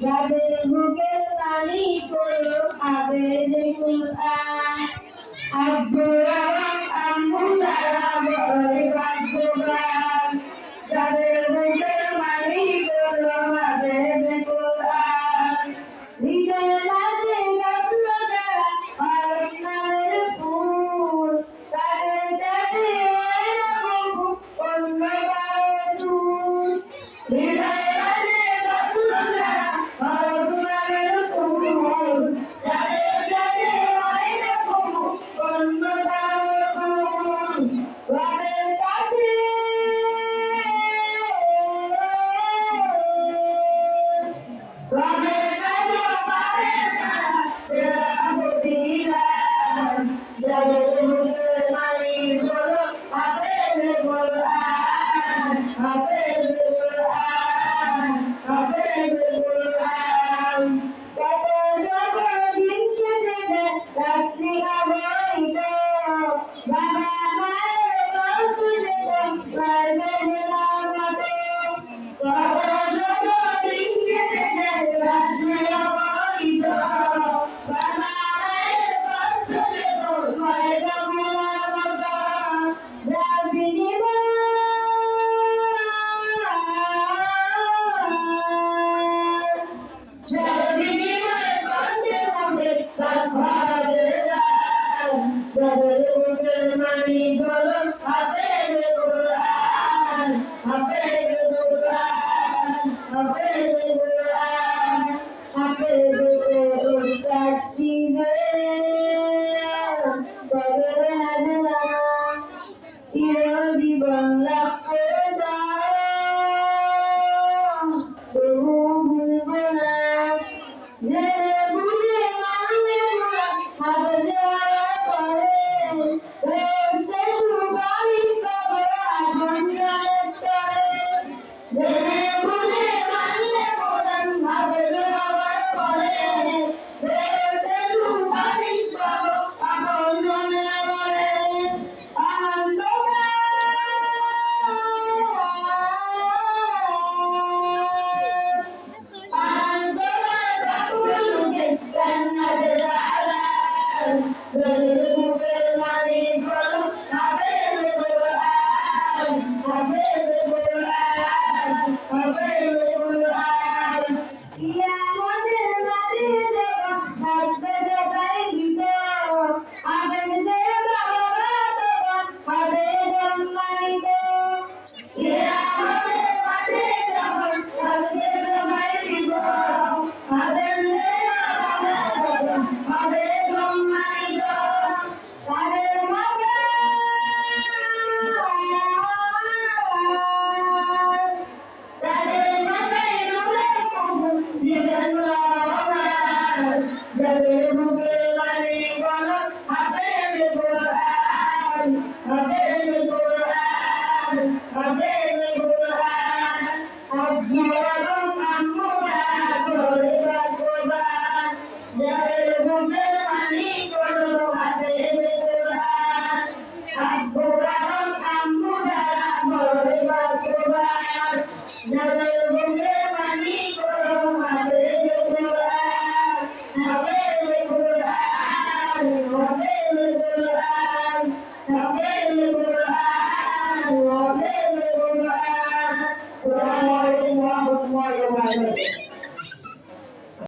যাদের বুকের পানি পড়লো হাফেজে কুরআন আব্বু এবং আম্মু তারা বড়ই ভাগ্যবান যাদের বুকের পানি পড়লো হাফেজে কুরআন হৃদয় লাগে গাছলো যারা অনেক নামের ফুল তাদের সাথে অন্য কারো চুল হৃদয় লাগে গাছলো যারা অনেক নামের ফুল তাদের সাথে হয় না কবু অন্য কারো চুল রবের কাছে রবের কাছে পাবে তারা সেরা প্রতিদান যাদের মুখের বাণী হলো হাফেজে কুরআন হাফেজে কুরআন হাফেজে কুরআন কত শত দিন কেটে যায় রাত্রি অবহিত বাবা মায়ের কষ্ট দেখো লাগবে না মতো কত শত দিন কেটে যায় রাত্রি অবহিত বাবা মায়ের কষ্ট দেখো লাগবে না মতো যার বিনিময় যার বিনিময়ে করতে হবে তার ভাবের দান যাদের বুকের মানি হলো হাফেজে কুরআন হাফেজে কুরআন হাফেজে কুরআন হাফেজে কুরআন তবে হাজরা চিরজীবন লাভ করে দাও তবু ভুলব না যে ভুলে মানলে মোরা হাফেজে করে রয়েছে সুবাহির কবর আগুন জলের তলে যে ভুলে মানলে মোরা হাফেজে করে রয়েছে সুবাহির কবর আগুন জলের তলে আনন্দ যাদের বুকের পানি হলো হাফেজে কুরআন হাফেজে কুরআন হাফেজে কুরআন